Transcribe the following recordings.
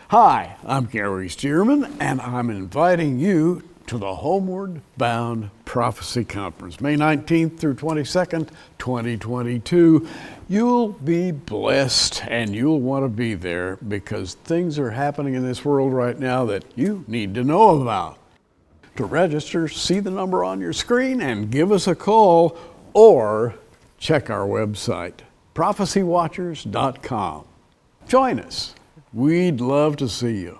Hi, I'm Gary Stearman, and I'm inviting you to the Homeward Bound Prophecy Conference, May 19th through 22nd, 2022. You'll be blessed, and you'll want to be there because things are happening in this world right now that you need to know about. To register, see the number on your screen and give us a call, or check our website, prophecywatchers.com. Join us. We'd love to see you.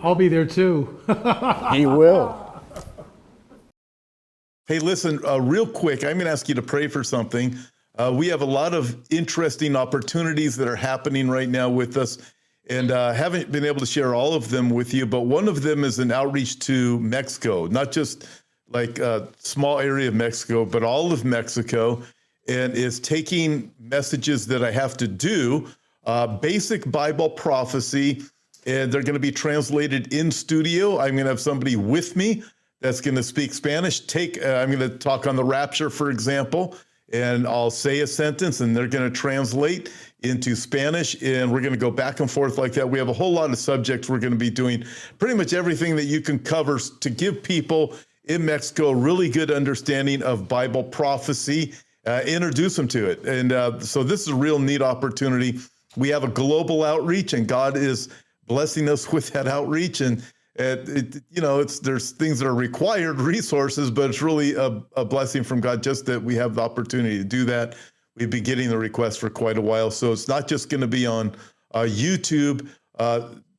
I'll be there too. He will. Hey, listen, real quick, I'm going to ask you to pray for something. We have a lot of interesting opportunities that are happening right now with us, and haven't been able to share all of them with you, but one of them is an outreach to Mexico, not just like a small area of Mexico, but all of Mexico, and is taking messages that I have to do, basic Bible prophecy, and they're going to be translated in studio. I'm going to have somebody with me that's going to speak Spanish. I'm going to talk on the Rapture, for example, and I'll say a sentence, and they're going to translate into Spanish, and we're going to go back and forth like that. We have a whole lot of subjects we're going to be doing, pretty much everything that you can cover to give people in Mexico a really good understanding of Bible prophecy, introduce them to it. And so this is a real neat opportunity. We have a global outreach, and God is blessing us with that outreach. And there's things that are required resources, but it's really a blessing from God just that we have the opportunity to do that. We've been getting the request for quite a while, so it's not just going to be on YouTube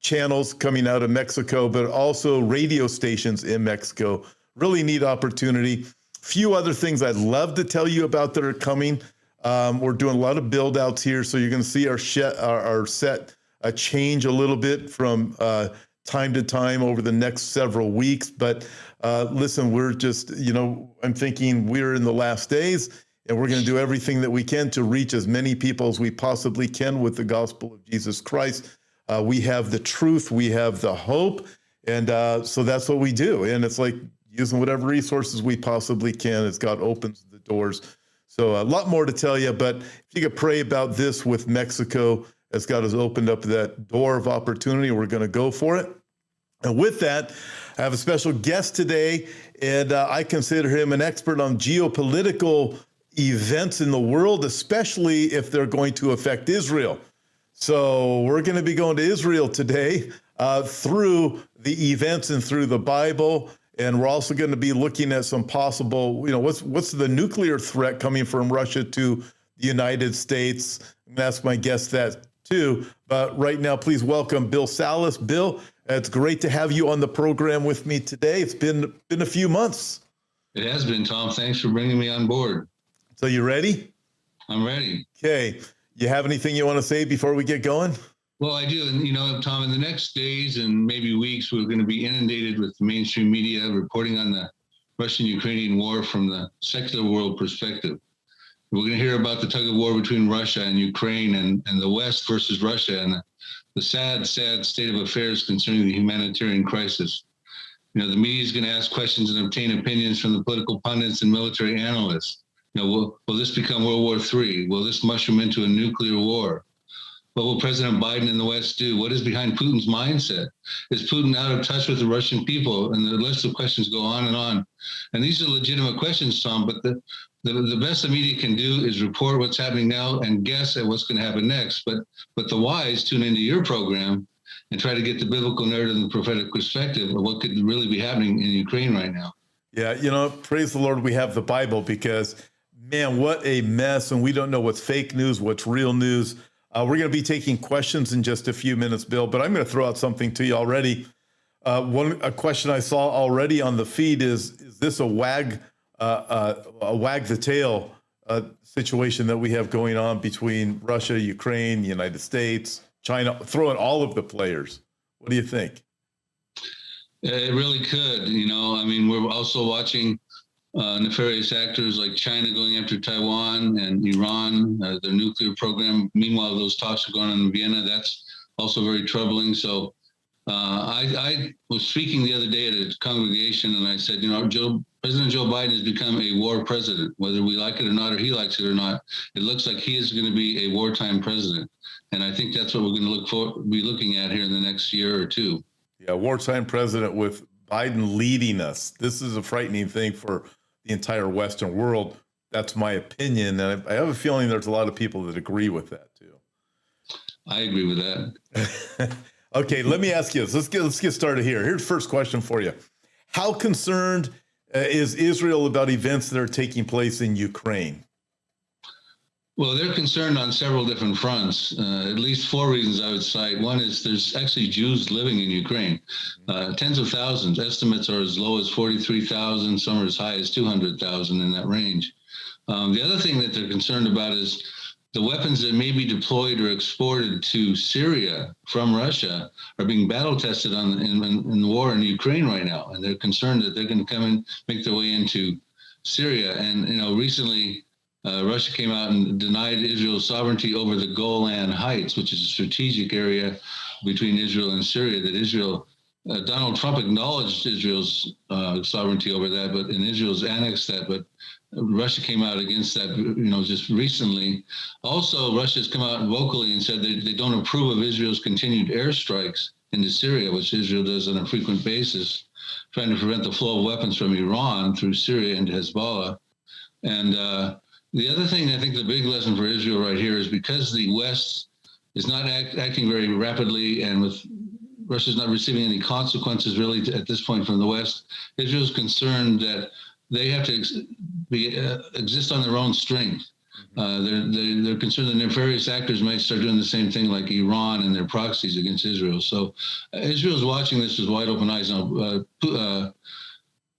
channels coming out of Mexico, but also radio stations in Mexico. Really neat opportunity. Few other things I'd love to tell you about that are coming. We're doing a lot of build outs here, so you're going to see our set change a little bit from time to time over the next several weeks. But listen, we're just, I'm thinking we're in the last days, and we're going to do everything that we can to reach as many people as we possibly can with the gospel of Jesus Christ. We have the truth, we have the hope, and so that's what we do. And it's like using whatever resources we possibly can as God opens the doors. So a lot more to tell you, but if you could pray about this with Mexico, as God has opened up that door of opportunity, we're going to go for it. And with that, I have a special guest today, and I consider him an expert on geopolitical events in the world, especially if they're going to affect Israel. So we're going to be going to Israel today through the events and through the Bible. And we're also going to be looking at some possible, what's the nuclear threat coming from Russia to the United States? And that's my guess that too. But right now, please welcome Bill Salus. Bill, it's great to have you on the program with me today. It's been a few months. It has been, Tom. Thanks for bringing me on board. So you ready? I'm ready. Okay. You have anything you want to say before we get going? Well, I do. And, Tom, in the next days and maybe weeks, we're going to be inundated with the mainstream media reporting on the Russian-Ukrainian war from the secular world perspective. We're going to hear about the tug of war between Russia and Ukraine and the West versus Russia and the sad, sad state of affairs concerning the humanitarian crisis. The media is going to ask questions and obtain opinions from the political pundits and military analysts. Will this become World War III? Will this mushroom into a nuclear war? What will President Biden and the West do? What is behind Putin's mindset? Is Putin out of touch with the Russian people? And the list of questions go on and on. And these are legitimate questions, Tom, but the best the media can do is report what's happening now and guess at what's going to happen next. But the wise tune into your program and try to get the biblical narrative and the prophetic perspective of what could really be happening in Ukraine right now. Yeah, praise the Lord we have the Bible, because, man, what a mess. And we don't know what's fake news, what's real news. We're going to be taking questions in just a few minutes, Bill, but I'm going to throw out something to you already. A question I saw already on the feed is this a wag the tail situation that we have going on between Russia, Ukraine, the United States, China, throwing all of the players? What do you think? It really could. We're also watching nefarious actors like China going after Taiwan and Iran, their nuclear program. Meanwhile, those talks are going on in Vienna. That's also very troubling. So I was speaking the other day at a congregation, and I said, President Joe Biden has become a war president, whether we like it or not, or he likes it or not. It looks like he is going to be a wartime president. And I think that's what we're going to be looking at here in the next year or two. Yeah, wartime president with Biden leading us. This is a frightening thing for the entire Western world. That's my opinion. And I have a feeling there's a lot of people that agree with that too. I agree with that. Okay, let me ask you this. Let's get started here. Here's the first question for you. How concerned is Israel about events that are taking place in Ukraine? Well, they're concerned on several different fronts. At least 4 reasons I would cite. One is there's actually Jews living in Ukraine, tens of thousands. Estimates are as low as 43,000. Some are as high as 200,000 in that range. The other thing that they're concerned about is the weapons that may be deployed or exported to Syria from Russia are being battle tested in the war in Ukraine right now, and they're concerned that they're going to come and make their way into Syria. And recently Russia came out and denied Israel's sovereignty over the Golan Heights, which is a strategic area between Israel and Syria. That Israel, Donald Trump acknowledged Israel's sovereignty over that, and Israel's annexed that, but Russia came out against that, just recently. Also, Russia's come out vocally and said they don't approve of Israel's continued airstrikes into Syria, which Israel does on a frequent basis, trying to prevent the flow of weapons from Iran through Syria into Hezbollah. And the other thing, I think the big lesson for Israel right here is because the West is not acting very rapidly, and with Russia's not receiving any consequences really at this point from the West, Israel's concerned that they have to exist on their own strength. They're concerned that nefarious actors might start doing the same thing like Iran and their proxies against Israel. So Israel's watching this with wide open eyes. Now,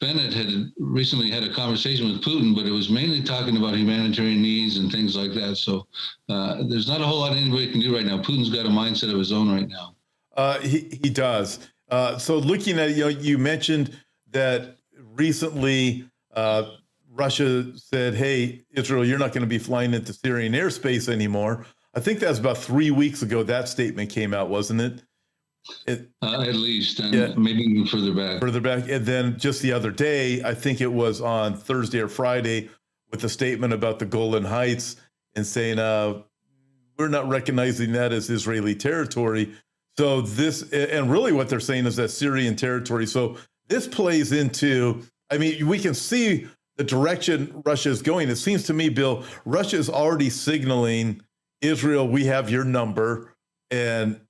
Bennett had recently had a conversation with Putin, but it was mainly talking about humanitarian needs and things like that. So there's not a whole lot anybody can do right now. Putin's got a mindset of his own right now. He does. So looking at, you mentioned that recently Russia said, hey, Israel, you're not going to be flying into Syrian airspace anymore. I think that was about 3 weeks ago that statement came out, wasn't it? At least, and maybe even further back. Further back. And then just the other day, I think it was on Thursday or Friday, with a statement about the Golan Heights and saying, we're not recognizing that as Israeli territory. So this, and really what they're saying is that Syrian territory. So this plays into, we can see the direction Russia is going. It seems to me, Bill, Russia is already signaling Israel, we have your number. And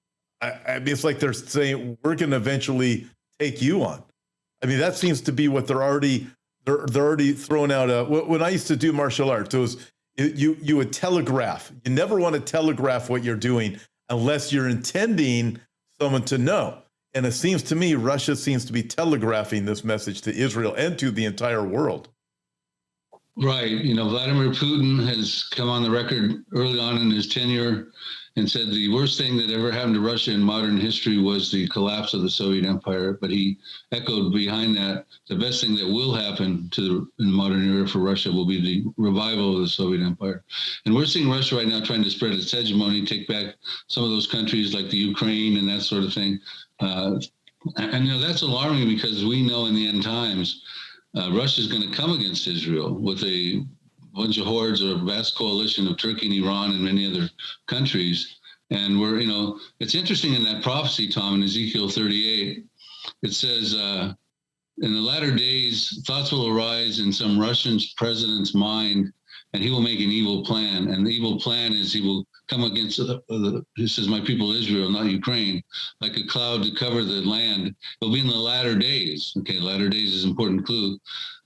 it's like they're saying, we're going to eventually take you on. That seems to be what they're already throwing out. When I used to do martial arts, it was, you would telegraph. You never want to telegraph what you're doing unless you're intending someone to know. And it seems to me, Russia seems to be telegraphing this message to Israel and to the entire world. Right. Vladimir Putin has come on the record early on in his tenure and said the worst thing that ever happened to Russia in modern history was the collapse of the Soviet Empire. But he echoed behind that, the best thing that will happen in the modern era for Russia will be the revival of the Soviet Empire. And we're seeing Russia right now trying to spread its hegemony, take back some of those countries like the Ukraine and that sort of thing. And that's alarming because we know in the end times, Russia is going to come against Israel with a bunch of hordes or a vast coalition of Turkey and Iran and many other countries. And it's interesting in that prophecy, Tom, in Ezekiel 38, it says, in the latter days, thoughts will arise in some Russian president's mind, and he will make an evil plan. And the evil plan is he will come against, he says, my people Israel, not Ukraine, like a cloud to cover the land. It'll be in the latter days. Okay, latter days is an important clue.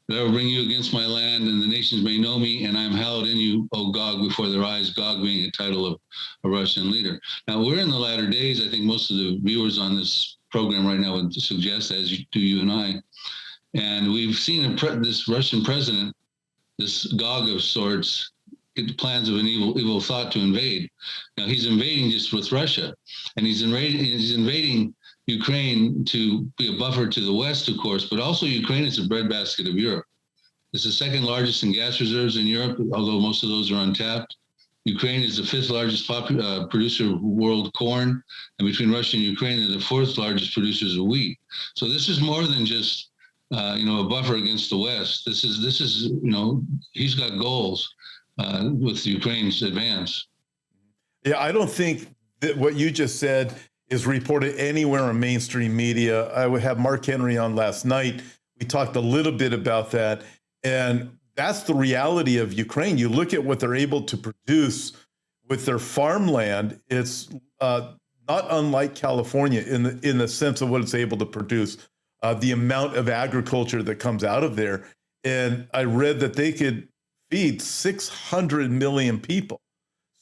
That I will bring you against my land, and the nations may know me, and I am hallowed in you, O Gog, before their eyes, Gog being a title of a Russian leader. Now, we're in the latter days. I think most of the viewers on this program right now would suggest, as do you and I. And we've seen this Russian president, this Gog of sorts, get the plans of an evil thought to invade. Now, he's invading just with Russia, and he's invading Ukraine to be a buffer to the West, of course, but also Ukraine is a breadbasket of Europe. It's the second largest in gas reserves in Europe, although most of those are untapped. Ukraine is the fifth largest producer of world corn, and between Russia and Ukraine, they're the fourth largest producers of wheat. So this is more than just a buffer against the West. This is he's got goals with Ukraine's advance. Yeah, I don't think that what you just said is reported anywhere in mainstream media. I would have Mark Henry on last night. We talked a little bit about that, and that's the reality of Ukraine. You look at what they're able to produce with their farmland. It's not unlike California in the sense of what it's able to produce, the amount of agriculture that comes out of there. And I read that they could feed 600 million people.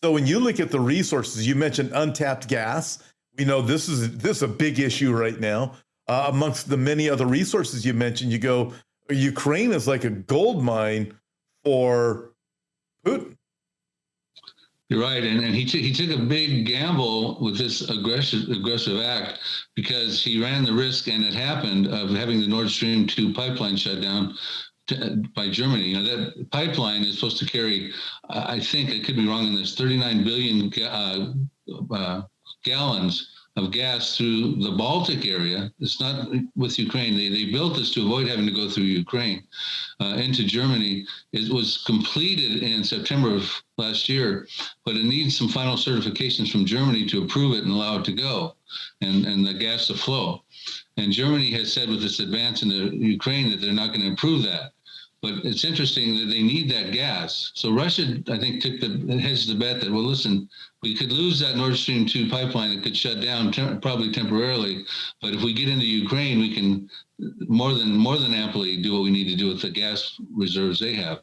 So when you look at the resources, you mentioned untapped gas. We know this is a big issue right now. Amongst the many other resources you mentioned, you go, Ukraine is like a gold mine for Putin. You're right, and he took a big gamble with this aggressive act, because he ran the risk, and it happened, of having the Nord Stream 2 pipeline shut down by Germany. That pipeline is supposed to carry, I think, I could be wrong on this, 39 billion gallons of gas through the Baltic area. It's not with Ukraine. They built this to avoid having to go through Ukraine into Germany. It was completed in September of last year, but it needs some final certifications from Germany to approve it and allow it to go, and the gas to flow. And Germany has said with this advance into Ukraine that they're not going to approve that. But it's interesting that they need that gas. So Russia, I think, hedged the bet that, well, listen, we could lose that Nord Stream 2 pipeline. It could shut down probably temporarily. But if we get into Ukraine, we can more than amply do what we need to do with the gas reserves they have.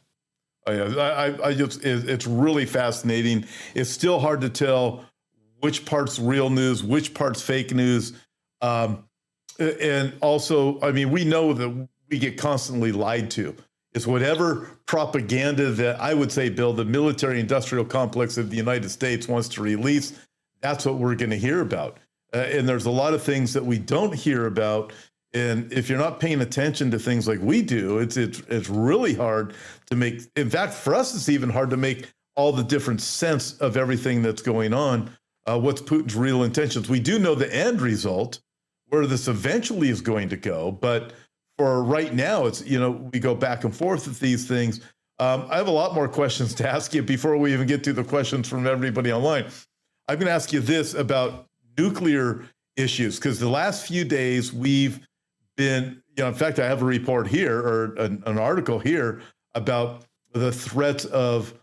Oh, yeah, it's really fascinating. It's still hard to tell which part's real news, which part's fake news. And also, I mean, we know that we get constantly lied to. It's whatever propaganda that, I would say, Bill, the military industrial complex of the United States wants to release. That's what we're going to hear about. And there's a lot of things that we don't hear about. And if you're not paying attention to things like we do, it's really hard to make. In fact, for us, it's even hard to make all the different sense of everything that's going on. What's Putin's real intentions? We do know the end result, where this eventually is going to go, but for right now, it's, we go back and forth with these things. I have a lot more questions to ask you before we even get to the questions from everybody online. I'm going to ask you this about nuclear issues, because the last few days we've been, in fact, I have a report here, or an article here, about the threats of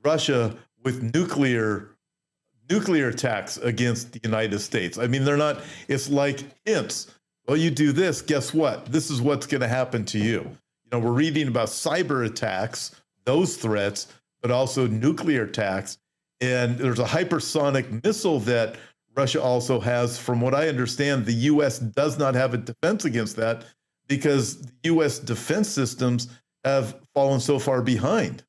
Russia with nuclear attacks against the United States. I mean, it's like hints. Well, you do this, guess what? This is what's going to happen to you. We're reading about cyber attacks, those threats, but also nuclear attacks. And there's a hypersonic missile that Russia also has. From what I understand, the U.S. does not have a defense against that, because the U.S. defense systems have fallen so far behind.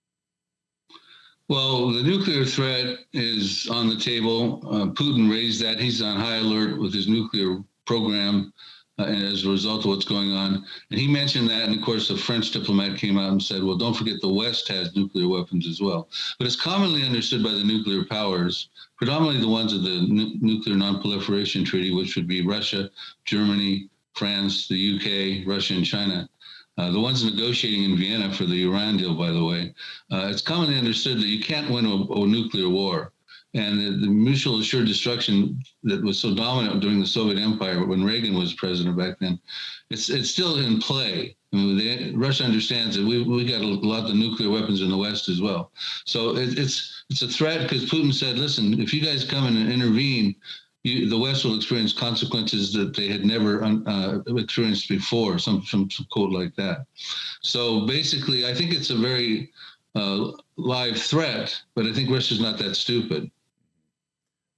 Well, the nuclear threat is on the table. Putin raised that. He's on high alert with his nuclear program. And as a result of what's going on. And he mentioned that, and of course, a French diplomat came out and said, well, don't forget the West has nuclear weapons as well. But it's commonly understood by the nuclear powers, predominantly the ones of the Nuclear Non-Proliferation Treaty, which would be Russia, Germany, France, the UK, Russia, and China. The ones negotiating in Vienna for the Iran deal, by the way. It's commonly understood that you can't win a nuclear war. And the mutual assured destruction that was so dominant during the Soviet Empire when Reagan was president back then, it's still in play. I mean, Russia understands that we got a lot of nuclear weapons in the West as well. So it's a threat, because Putin said, listen, if you guys come in and intervene, the West will experience consequences that they had never experienced before, some quote like that. So basically, I think it's a very live threat, but I think Russia's not that stupid.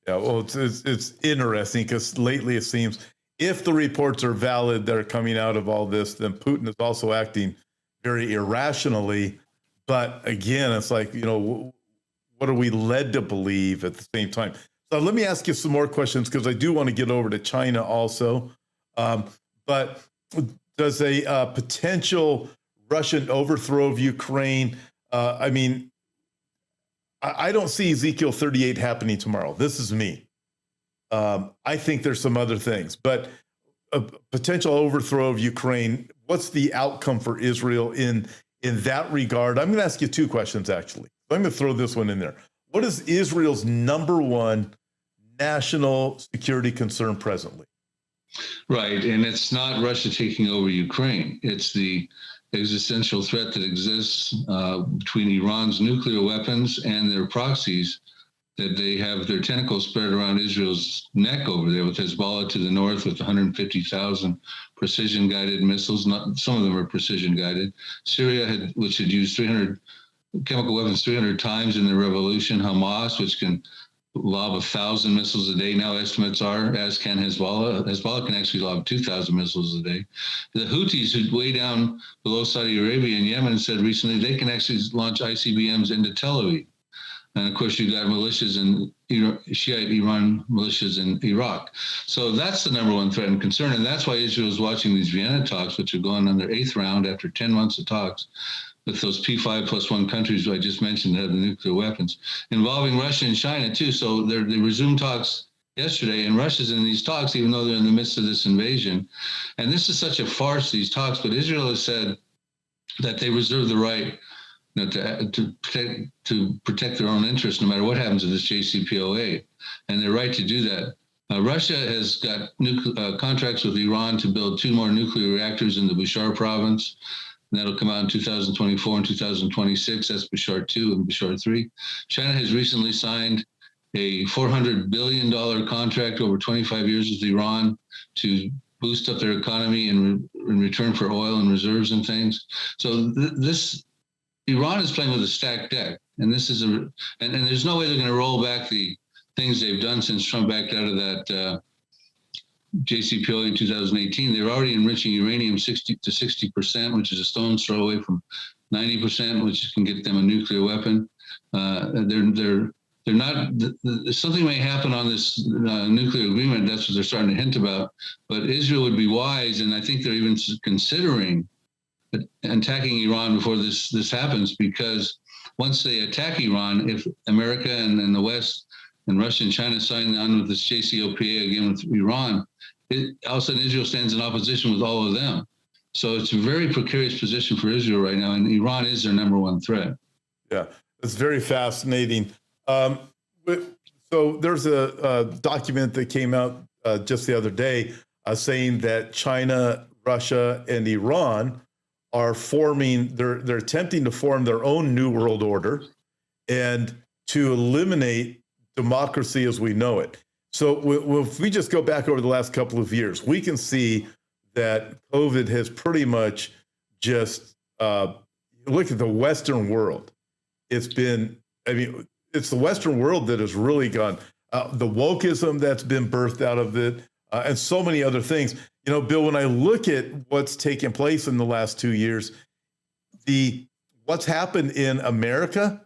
Yeah, well, it's interesting, because lately it seems, if the reports are valid that are coming out of all this, then Putin is also acting very irrationally. But again, it's like, what are we led to believe at the same time? So let me ask you some more questions, because I do want to get over to China also. But does a potential Russian overthrow of Ukraine, I don't see Ezekiel 38 happening tomorrow. This is me. I think there's some other things. But a potential overthrow of Ukraine, what's the outcome for Israel in that regard? I'm going to ask you two questions, actually. I'm going to throw this one in there. What is Israel's number one national security concern presently? Right, and it's not Russia taking over Ukraine. It's the existential threat that exists between Iran's nuclear weapons and their proxies, that they have their tentacles spread around Israel's neck over there, with Hezbollah to the north with 150,000 precision-guided missiles. Some of them are precision-guided. Syria, which had used 300 chemical weapons 300 times in the revolution. Hamas, which can lob 1,000 missiles a day. Now estimates are, as can Hezbollah. Hezbollah can actually lob 2,000 missiles a day. The Houthis, who way down below Saudi Arabia and Yemen, said recently they can actually launch ICBMs into Tel Aviv. And of course, you've got militias in Shiite Iran militias in Iraq. So that's the number one threat and concern. And that's why Israel is watching these Vienna talks, which are going on their 8th round after 10 months of talks, with those P5+1 countries who I just mentioned that have the nuclear weapons, involving Russia and China too. So they resumed talks yesterday, and Russia's in these talks, even though they're in the midst of this invasion. And this is such a farce, these talks, but Israel has said that they reserve the right to protect their own interests, no matter what happens to this JCPOA, and they're right to do that. Russia has got contracts with Iran to build 2 more nuclear reactors in the Bushehr province. And that'll come out in 2024 and 2026. That's Bushehr 2 and Bushehr 3. China has recently signed a $400 billion contract over 25 years with Iran to boost up their economy in return for oil and reserves and things. So Iran is playing with a stacked deck, and this is and there's no way they're going to roll back the things they've done since Trump backed out of that JCPOA in 2018. They're already enriching uranium 60 to 60%, which is a stone's throw away from 90%, which can get them a nuclear weapon. They're not. Something may happen on this nuclear agreement. That's what they're starting to hint about. But Israel would be wise, and I think they're even considering attacking Iran before this happens, because once they attack Iran, if America and the West and Russia and China sign on with this JCPOA again with Iran, all of a sudden Israel stands in opposition with all of them. So it's a very precarious position for Israel right now, and Iran is their number one threat. Yeah, it's very fascinating. So there's a document that came out just the other day saying that China, Russia, and Iran are forming, they're attempting to form their own new world order and to eliminate democracy as we know it. So if we just go back over the last couple of years, we can see that COVID has pretty much just, look at the Western world. It's the Western world that has really gone, the wokeism that's been birthed out of it, and so many other things. You know, Bill, when I look at what's taken place in the last 2 years, what's happened in America,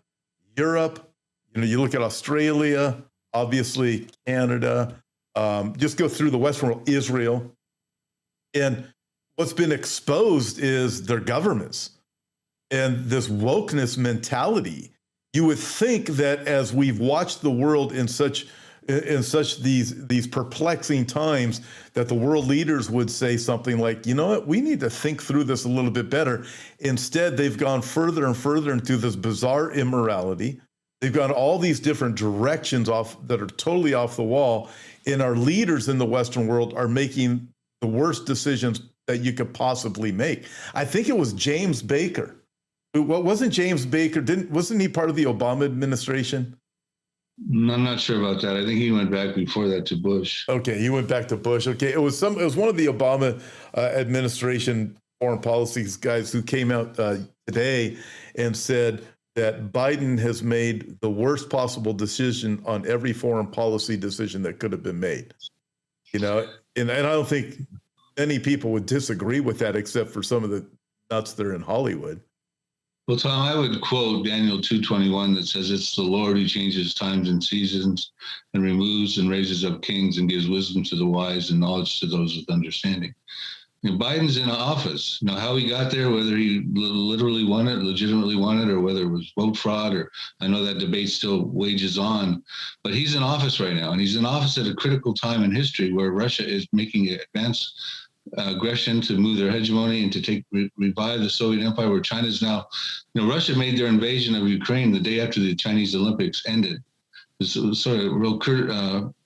Europe, you look at Australia, obviously Canada, just go through the Western world, Israel, and what's been exposed is their governments and this wokeness mentality. You would think that as we've watched the world in such these perplexing times, that the world leaders would say something like, you know what, we need to think through this a little bit better. Instead, they've gone further and further into this bizarre immorality. They've gone all these different directions that are totally off the wall. And our leaders in the Western world are making the worst decisions that you could possibly make. I think it was James Baker. Wasn't James Baker, wasn't he part of the Obama administration? I'm not sure about that. I think he went back before that to Bush. Okay, he went back to Bush. Okay, it was one of the Obama administration foreign policy guys who came out today and said that Biden has made the worst possible decision on every foreign policy decision that could have been made. And I don't think many people would disagree with that, except for some of the nuts that are in Hollywood. Well, Tom, I would quote Daniel 2:21 that says, "It's the Lord who changes times and seasons and removes and raises up kings and gives wisdom to the wise and knowledge to those with understanding." Biden's in office. How he got there, whether he literally won it, legitimately won it, or whether it was vote fraud, or I know that debate still wages on, but he's in office right now, and he's in office at a critical time in history where Russia is making advanced aggression to move their hegemony and to revive the Soviet Empire, where China's now, Russia made their invasion of Ukraine the day after the Chinese Olympics ended. It's sort of real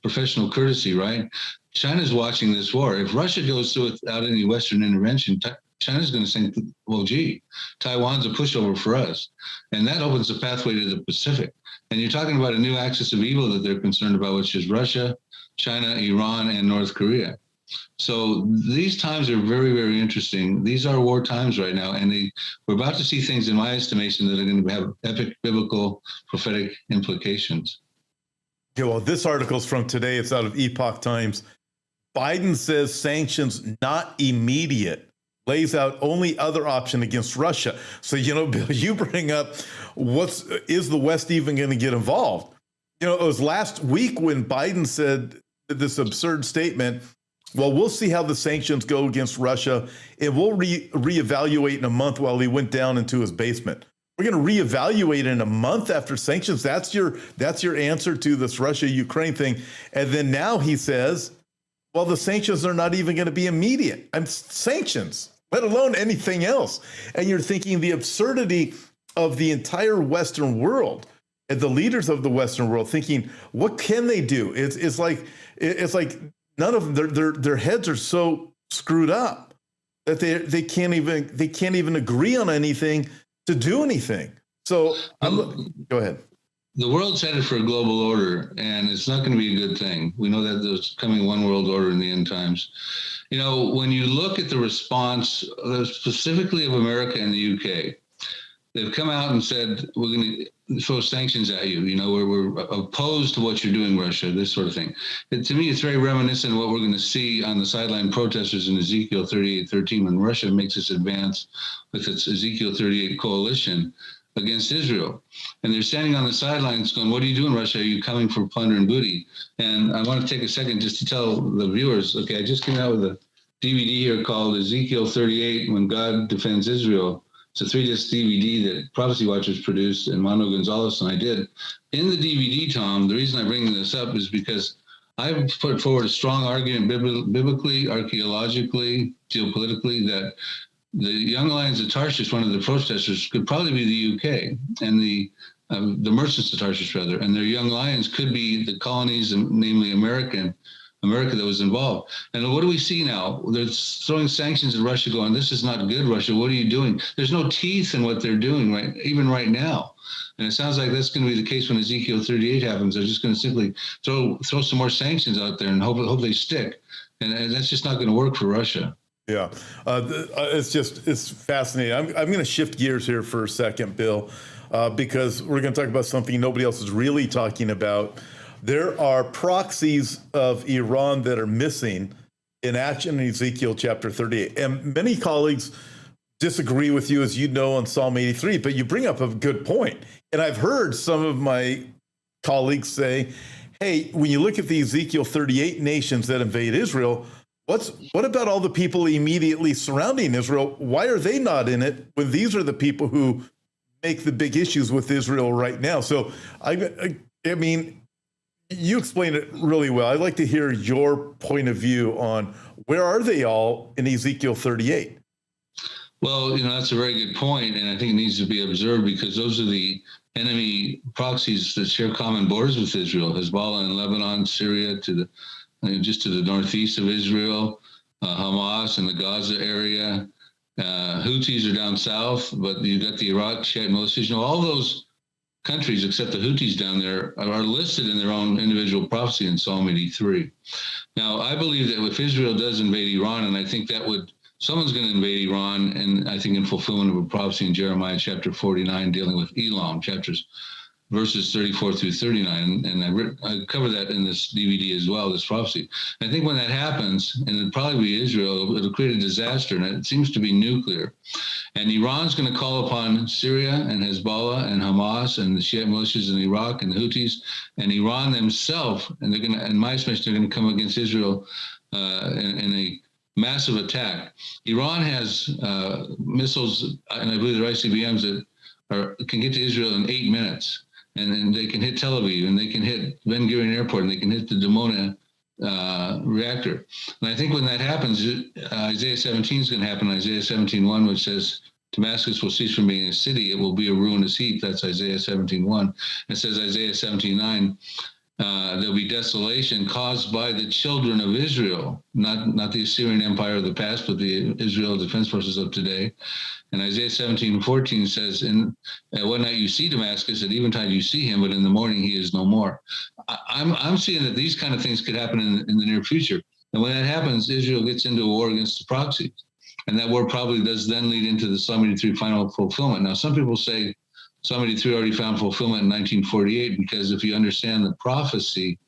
professional courtesy, right? China's watching this war. If Russia goes through without any Western intervention, China's going to think, well, gee, Taiwan's a pushover for us. And that opens a pathway to the Pacific. And you're talking about a new axis of evil that they're concerned about, which is Russia, China, Iran, and North Korea. So these times are very, very interesting. These are war times right now, and we're about to see things, in my estimation, that are going to have epic biblical prophetic implications. Okay, well, this article's from today. It's out of Epoch Times. Biden says sanctions not immediate, lays out only other option against Russia. So, Bill, you bring up is the West even going to get involved? It was last week when Biden said this absurd statement, well, we'll see how the sanctions go against Russia, and we'll reevaluate in a month, while he went down into his basement. We're going to reevaluate in a month after sanctions. That's your answer to this Russia-Ukraine thing. And then now he says, well, the sanctions are not even going to be immediate. Sanctions, let alone anything else. And you're thinking the absurdity of the entire Western world and the leaders of the Western world thinking, what can they do? It's like none of them, their heads are so screwed up that they can't even agree on anything to do anything. So go ahead. The world's headed for a global order, and it's not going to be a good thing. We know that there's coming one world order in the end times. When you look at the response, specifically of America and the UK, they've come out and said, we're going to throw sanctions at you. We're opposed to what you're doing, Russia, this sort of thing. To me, it's very reminiscent of what we're going to see on the sideline protesters in Ezekiel 38:13 when Russia makes its advance with its Ezekiel 38 coalition against Israel. And they're standing on the sidelines going, what are you doing, Russia? Are you coming for plunder and booty? And I want to take a second just to tell the viewers, okay, I just came out with a DVD here called Ezekiel 38, When God Defends Israel. It's a 3-disc DVD that Prophecy Watchers produced, and Mano Gonzalez and I did. In the DVD, Tom, the reason I bring this up is because I've put forward a strong argument biblically, archaeologically, geopolitically, that the young lions of Tarshish, one of the protesters, could probably be the UK, and the merchants of Tarshish, rather, and their young lions could be the colonies, namely America that was involved. And what do we see now? They're throwing sanctions at Russia, going, this is not good, Russia. What are you doing? There's no teeth in what they're doing, even right now. And it sounds like that's going to be the case when Ezekiel 38 happens. They're just going to simply throw some more sanctions out there and hope they stick. And that's just not going to work for Russia. Yeah, it's fascinating. I'm going to shift gears here for a second, Bill, because we're going to talk about something nobody else is really talking about. There are proxies of Iran that are missing in action in Ezekiel chapter 38. And many colleagues disagree with you, as you know, on Psalm 83, but you bring up a good point. And I've heard some of my colleagues say, hey, when you look at the Ezekiel 38 nations that invade Israel, what about all the people immediately surrounding Israel? Why are they not in it when these are the people who make the big issues with Israel right now? So, I mean, you explained it really well. I'd like to hear your point of view on where are they all in Ezekiel 38? Well, that's a very good point, and I think it needs to be observed because those are the enemy proxies that share common borders with Israel, Hezbollah in Lebanon, Syria, just to the northeast of Israel, Hamas in the Gaza area. Houthis are down south, but you've got the Iraq Shiite militias. All those countries, except the Houthis down there, are listed in their own individual prophecy in Psalm 83. Now, I believe that if Israel does invade Iran, and I think someone's going to invade Iran, and I think in fulfillment of a prophecy in Jeremiah chapter 49 dealing with Elam, verses 34 through 39, and I cover that in this DVD as well, this prophecy. I think when that happens, and it'll probably be Israel, it'll create a disaster, and it seems to be nuclear. And Iran's going to call upon Syria and Hezbollah and Hamas and the Shiite militias in Iraq and the Houthis and Iran themselves, and they're going to, in my estimation, they're going to come against Israel in a massive attack. Iran has missiles, and I believe they're ICBMs that can get to Israel in 8 minutes. And they can hit Tel Aviv, and they can hit Ben Gurion Airport, and they can hit the Dimona reactor. And I think when that happens, Isaiah 17 is going to happen. Isaiah 17:1, which says, Damascus will cease from being a city. It will be a ruinous heap. That's Isaiah 17:1. It says Isaiah 17:9, there'll be desolation caused by the children of Israel, not the Assyrian Empire of the past, but the Israel Defense Forces of today. And Isaiah 17:14 says, at one night you see Damascus, at eventide you see him, but in the morning he is no more. I'm seeing that these kind of things could happen in the near future. And when that happens, Israel gets into a war against the proxies. And that war probably does then lead into the Psalm 83 final fulfillment. Now, some people say Psalm 83 already found fulfillment in 1948, because if you understand the prophecy,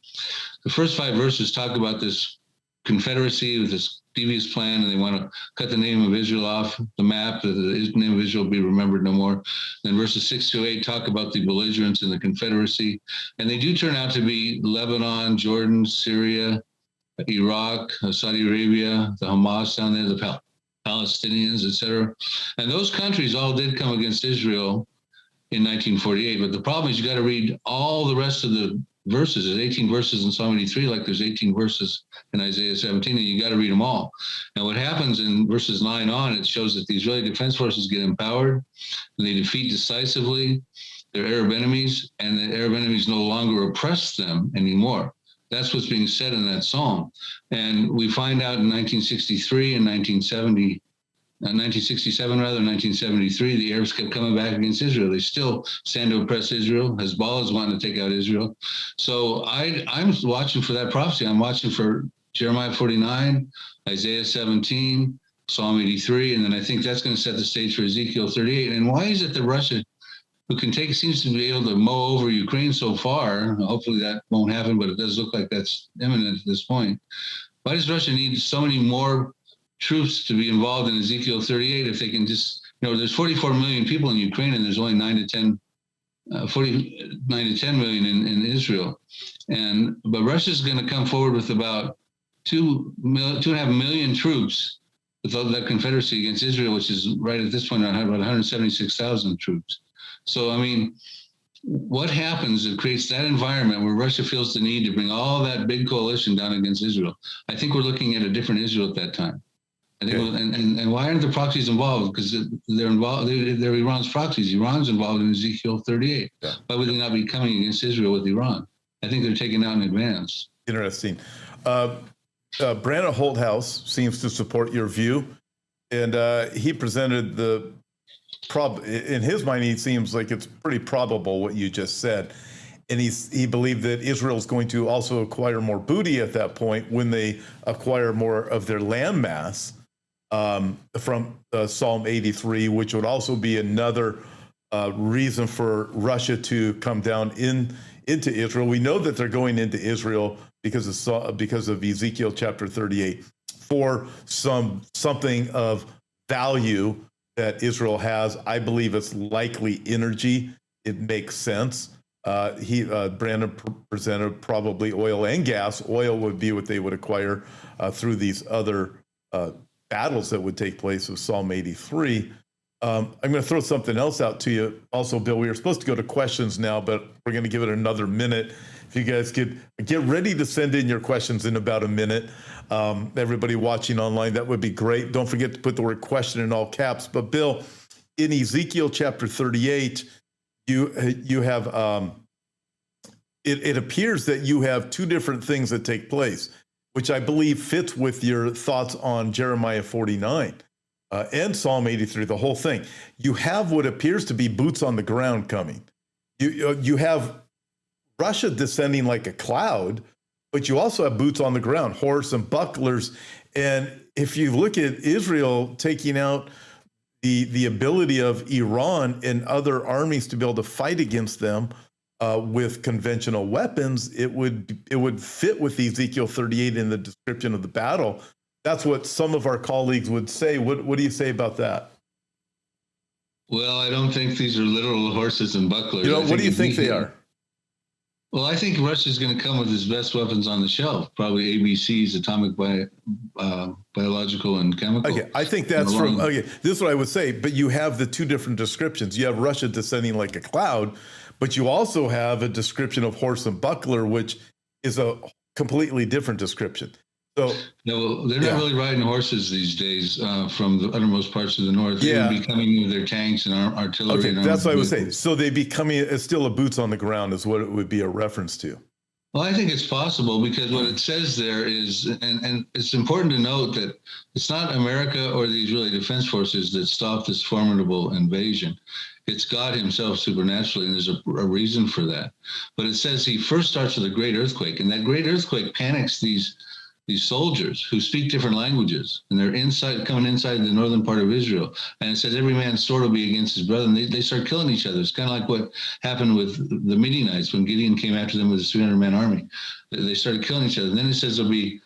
the first 5 verses talk about this confederacy with this devious plan, and they want to cut the name of Israel off the map, that the name of Israel will be remembered no more. Then verses 6 to 8 talk about the belligerents in the confederacy, and they do turn out to be Lebanon, Jordan, Syria, Iraq, Saudi Arabia, the Hamas down there, the Palestinians, etc. And those countries all did come against Israel in 1948. But the problem is you got to read all the rest of the verses. There's 18 verses in Psalm 83, like there's 18 verses in Isaiah 17, and you got to read them all. And what happens in verses 9 on, it shows that the Israeli Defense Forces get empowered, and they defeat decisively their Arab enemies, and the Arab enemies no longer oppress them anymore. That's what's being said in that psalm. And we find out in 1963 and 1967, 1973, the Arabs kept coming back against Israel. They still stand to oppress Israel. Hezbollah is wanting to take out Israel. So I'm watching for that prophecy. I'm watching for Jeremiah 49, Isaiah 17, Psalm 83, and then I think that's going to set the stage for Ezekiel 38. And why is it that Russia, who seems to be able to mow over Ukraine so far, hopefully that won't happen, but it does look like that's imminent at this point. Why does Russia need so many more troops to be involved in Ezekiel 38 if they can just, there's 44 million people in Ukraine, and there's only 9 to 10 million in Israel. But Russia's going to come forward with about 2.5 million troops with that confederacy against Israel, which is right at this point around about 176,000 troops. So, I mean, what happens? It creates that environment where Russia feels the need to bring all that big coalition down against Israel. I think we're looking at a different Israel at that time. I think, and why aren't the proxies involved? Because they're involved. They're Iran's proxies. Iran's involved in Ezekiel 38. Yeah. Why would they not be coming against Israel with Iran? I think they're taken out in advance. Interesting. Brandon Holthouse seems to support your view, and he presented in his mind, it seems like it's pretty probable what you just said. And he believed that Israel is going to also acquire more booty at that point when they acquire more of their land mass from Psalm 83, which would also be another reason for Russia to come down into Israel. We know that they're going into Israel because of Ezekiel chapter 38 for something of value that Israel has. I believe it's likely energy. It makes sense. Brandon presented probably oil and gas. Oil would be what they would acquire through these other battles that would take place with Psalm 83. I'm going to throw something else out to you also, Bill. We were supposed to go to questions now, but we're going to give it another minute. If you guys could get ready to send in your questions in about a minute. Everybody watching online, that would be great. Don't forget to put the word question in all caps. But Bill, in Ezekiel chapter 38, you have, it appears that you have two different things that take place, which I believe fits with your thoughts on Jeremiah 49 and Psalm 83, the whole thing. You have what appears to be boots on the ground coming. You have Russia descending like a cloud, but you also have boots on the ground, horse and bucklers. And if you look at Israel taking out the ability of Iran and other armies to be able to fight against them with conventional weapons, it would fit with Ezekiel 38 in the description of the battle. That's what some of our colleagues would say. What do you say about that? Well, I don't think these are literal horses and bucklers. What do you think they are? Well, I think Russia's going to come with its best weapons on the shelf, probably ABCs, atomic, biological, and chemical. Okay, I think that's from, okay, this is what I would say, but you have the two different descriptions. You have Russia descending like a cloud, but you also have a description of horse and buckler, which is a completely different description. So no, they're not really riding horses these days from the uttermost parts of the north. They would be coming with their tanks and artillery. Okay, and that's what I was saying. So they be coming, still a boots on the ground is what it would be a reference to. Well, I think it's possible because what it says there is, and it's important to note that it's not America or the Israeli Defense Forces that stopped this formidable invasion. It's God himself supernaturally, and there's a reason for that. But it says he first starts with a great earthquake, and that great earthquake panics these soldiers who speak different languages, and they're coming inside the northern part of Israel. And it says every man's sword will be against his brother, and they start killing each other. It's kind of like what happened with the Midianites when Gideon came after them with a 300-man army. They started killing each other. And then it says there'll be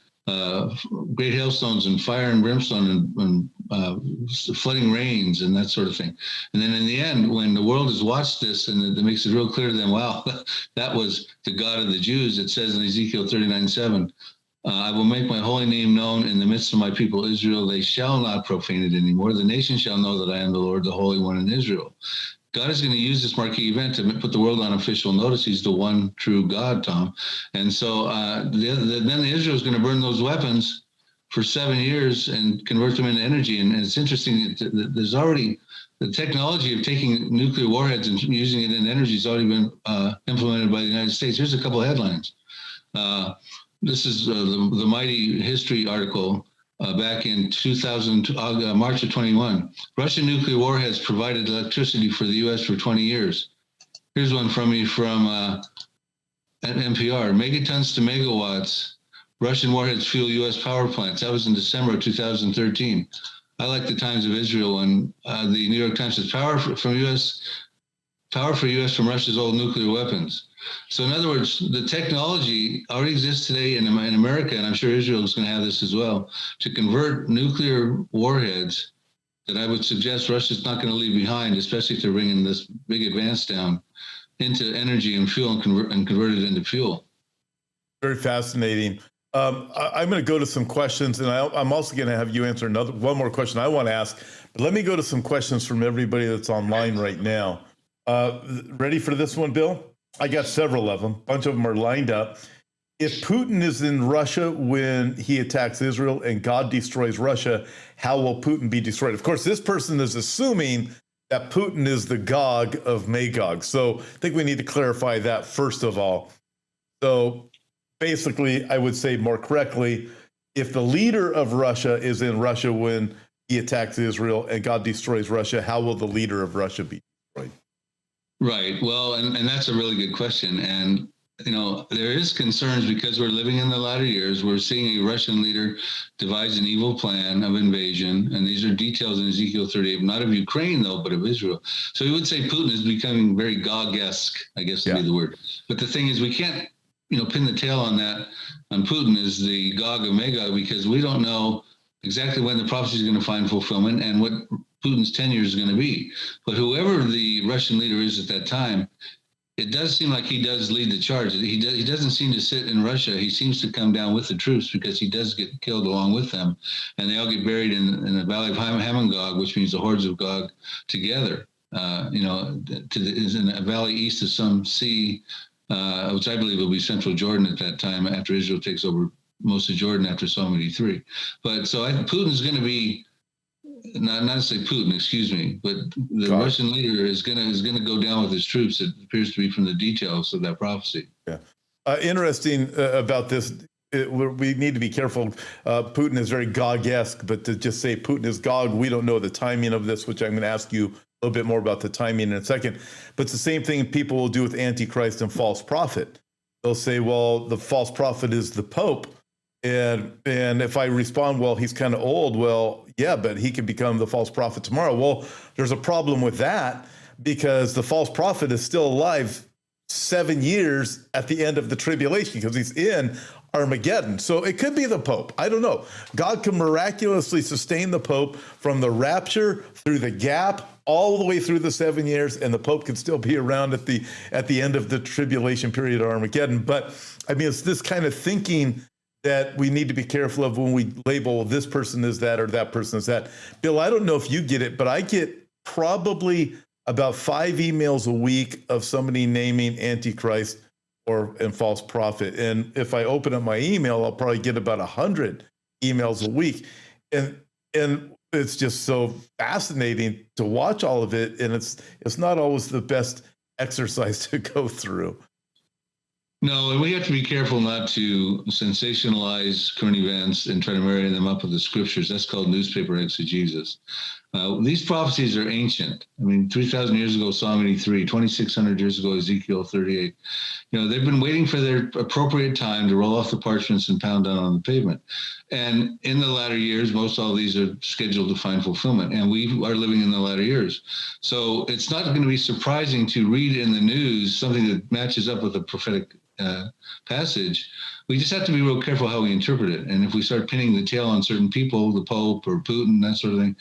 great hailstones and fire and brimstone and flooding rains and that sort of thing. And then in the end, when the world has watched this and it makes it real clear to them, wow, that was the God of the Jews. It says in Ezekiel 39:7, I will make my holy name known in the midst of my people Israel. They shall not profane it anymore. The nation shall know that I am the Lord, the Holy One in Israel. God is going to use this marquee event to put the world on official notice. He's the one true God, Tom. And so then Israel is going to burn those weapons for 7 years and convert them into energy. And it's interesting that there's already the technology of taking nuclear warheads and using it in energy has already been implemented by the United States. Here's a couple of headlines. This is the Mighty History article back in 2000, March of 21. Russian nuclear warheads provided electricity for the U.S. for 20 years. Here's one from me from NPR. Megatons to megawatts. Russian warheads fuel U.S. power plants. That was in December of 2013. I like the Times of Israel, and the New York Times says power for U.S. from Russia's old nuclear weapons. So in other words, the technology already exists today in America, and I'm sure Israel is going to have this as well, to convert nuclear warheads that I would suggest Russia's not going to leave behind, especially if they're bringing this big advance down, into energy and fuel and convert it into fuel. Very fascinating. I'm going to go to some questions, and I'm also going to have you answer one more question I want to ask. But let me go to some questions from everybody that's online right now. Ready for this one, Bill? I got several of them. A bunch of them are lined up. If Putin is in Russia when he attacks Israel and God destroys Russia, how will Putin be destroyed? Of course, this person is assuming that Putin is the Gog of Magog. So I think we need to clarify that first of all. So basically, I would say more correctly, if the leader of Russia is in Russia when he attacks Israel and God destroys Russia, how will the leader of Russia be destroyed? Right. Well, and that's a really good question. And, you know, there is concerns because we're living in the latter years. We're seeing a Russian leader devise an evil plan of invasion. And these are details in Ezekiel 38, not of Ukraine, though, but of Israel. So we would say Putin is becoming very Gog-esque, I guess would be the word. But the thing is, we can't, pin the tail on that, on Putin as the Gog of Magog, because we don't know exactly when the prophecy is going to find fulfillment and what Putin's tenure is going to be. But whoever the Russian leader is at that time, it does seem like he does lead the charge. He doesn't seem to sit in Russia. He seems to come down with the troops because he does get killed along with them. And they all get buried in the valley of Hamon-Gog, which means the hordes of Gog together, is in a valley east of some sea, which I believe will be central Jordan at that time after Israel takes over most of Jordan after Psalm 83. But so Putin's going to be, not to say Putin, excuse me, but the Russian leader is going to go down with his troops. It appears to be from the details of that prophecy. Yeah. Interesting about this. We need to be careful. Putin is very Gog-esque, but to just say Putin is Gog, we don't know the timing of this, which I'm going to ask you a little bit more about the timing in a second. But it's the same thing people will do with Antichrist and false prophet. They'll say, well, the false prophet is the Pope. And if I respond, well, he's kind of old, well, yeah, but he could become the false prophet tomorrow. Well, there's a problem with that because the false prophet is still alive 7 years at the end of the tribulation because he's in Armageddon. So it could be the Pope. I don't know. God can miraculously sustain the Pope from the rapture through the gap all the way through the 7 years, and the Pope can still be around at the end of the tribulation period of Armageddon. But I mean, it's this kind of thinking that we need to be careful of when we label this person as that or that person as that. Bill, I don't know if you get it, but I get probably about 5 emails a week of somebody naming Antichrist and false prophet. And if I open up my email, I'll probably get about 100 emails a week. And it's just so fascinating to watch all of it. And it's not always the best exercise to go through. No, and we have to be careful not to sensationalize current events and try to marry them up with the scriptures. That's called newspaper exegesis. These prophecies are ancient. I mean, 3,000 years ago, Psalm 83, 2,600 years ago, Ezekiel 38. They've been waiting for their appropriate time to roll off the parchments and pound down on the pavement. And in the latter years, most all these are scheduled to find fulfillment. And we are living in the latter years. So it's not going to be surprising to read in the news something that matches up with a prophetic passage. We just have to be real careful how we interpret it. And if we start pinning the tail on certain people, the Pope or Putin, that sort of thing,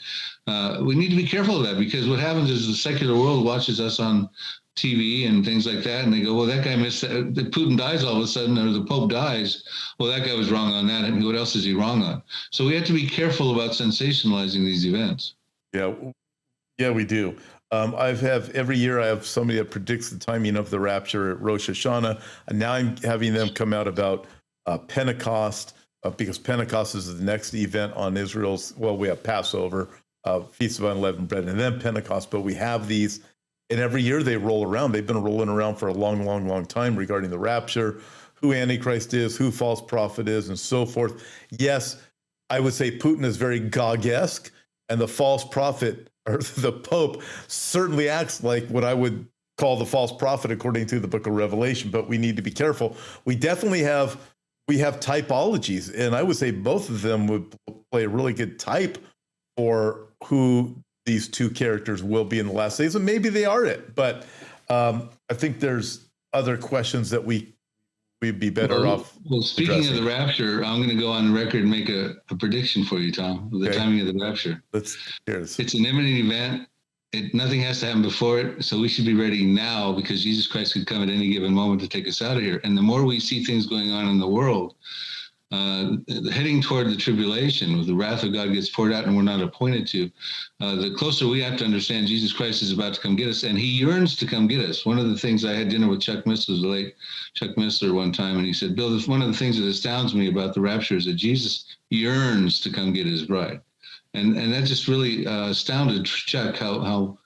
we need to be careful of that, because what happens is the secular world watches us on TV and things like that, and they go, well, that guy missed that. Putin dies all of a sudden, or the Pope dies. Well, that guy was wrong on that. And what else is he wrong on? So we have to be careful about sensationalizing these events. Yeah, we do. Every year I have somebody that predicts the timing of the rapture at Rosh Hashanah, and now I'm having them come out about Pentecost, because Pentecost is the next event on Israel's. Well, we have Passover, Feast of Unleavened Bread, and then Pentecost. But we have these, and every year they roll around. They've been rolling around for a long, long, long time regarding the rapture, who Antichrist is, who false prophet is, and so forth. Yes, I would say Putin is very Gog-esque, and the false prophet, or the Pope, certainly acts like what I would call the false prophet according to the book of Revelation, but we need to be careful. We have typologies, and I would say both of them would play a really good type for who these two characters will be in the last days, and maybe they are it. But I think there's other questions that we'd be better off. Well, speaking addressing. Of the rapture, I'm going to go on the record and make a prediction for you, Tom, of the timing of the rapture. Let's hear this. It's an imminent event. Nothing has to happen before it, so we should be ready now, because Jesus Christ could come at any given moment to take us out of here. And the more we see things going on in the world, heading toward the tribulation, where the wrath of God gets poured out and we're not appointed to, the closer we have to understand Jesus Christ is about to come get us, and he yearns to come get us. One of the things, I had dinner with Chuck Missler, the late Chuck Missler, one time, and he said, Bill, one of the things that astounds me about the rapture is that Jesus yearns to come get his bride. And that just really astounded Chuck, how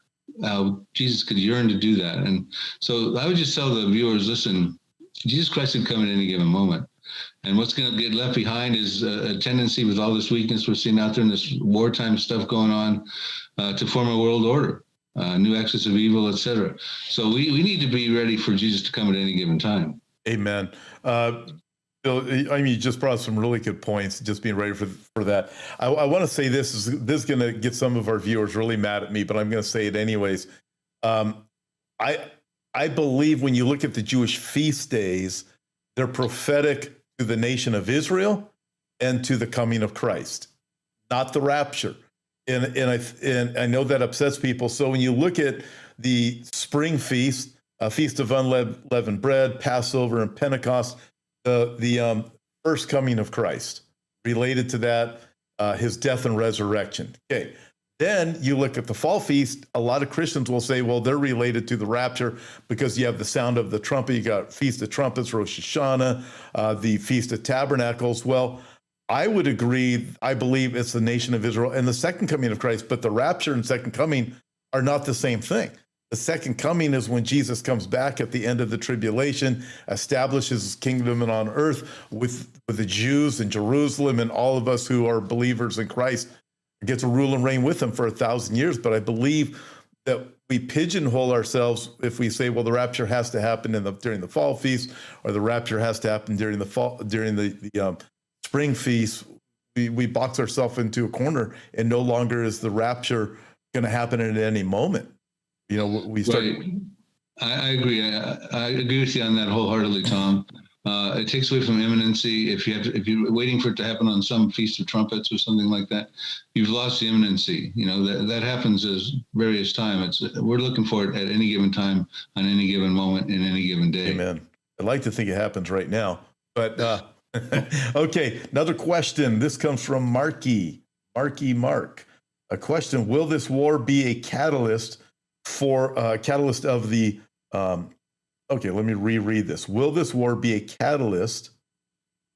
Jesus could yearn to do that. And so I would just tell the viewers, listen, Jesus Christ could come at any given moment. And what's going to get left behind is a tendency, with all this weakness we're seeing out there and this wartime stuff going on, to form a world order, new axis of evil, etc. So we need to be ready for Jesus to come at any given time. Amen. Bill, I mean, you just brought up some really good points, just being ready for that. I want to say this is going to get some of our viewers really mad at me, but I'm going to say it anyways. I believe when you look at the Jewish feast days, they're prophetic to the nation of Israel and to the coming of Christ, not the rapture. And I know that upsets people. So when you look at the spring feast, Feast of Unleavened Bread, Passover, and Pentecost, the first coming of Christ, related to that, his death and resurrection. Okay. Then you look at the fall feast. A lot of Christians will say, well, they're related to the rapture because you have the sound of the trumpet. You got Feast of Trumpets, Rosh Hashanah, the Feast of Tabernacles. Well, I would agree. I believe it's the nation of Israel and the second coming of Christ, but the rapture and second coming are not the same thing. The second coming is when Jesus comes back at the end of the tribulation, establishes his kingdom on earth with the Jews in Jerusalem, and all of us who are believers in Christ get to rule and reign with him for 1,000 years. But I believe that we pigeonhole ourselves if we say, well, the rapture has to happen during the fall feast, or the rapture has to happen during the spring feast. We box ourselves into a corner, and no longer is the rapture going to happen at any moment. We start. Right. I agree. I agree with you on that wholeheartedly, Tom. It takes away from imminency. If you're waiting for it to happen on some Feast of Trumpets or something like that, you've lost the imminency. You know, that happens at various times. We're looking for it at any given time, on any given moment, in any given day. Amen. I'd like to think it happens right now, but okay. Another question. This comes from Marky Mark. A question: will this war be a catalyst of the? Okay, let me reread this. Will this war be a catalyst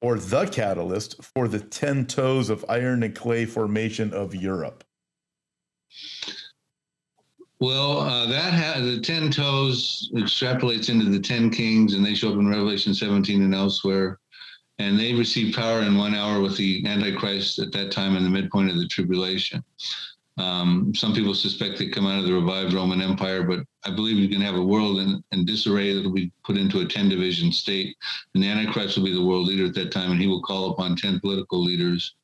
or the catalyst for the 10 toes of iron and clay formation of Europe? Well, the 10 toes extrapolates into the 10 kings, and they show up in Revelation 17 and elsewhere. And they receive power in 1 hour with the Antichrist at that time in the midpoint of the tribulation. Some people suspect they come out of the revived Roman Empire, but I believe you can have a world in disarray that will be put into a 10-division state. And the Antichrist will be the world leader at that time, and he will call upon 10 political leaders,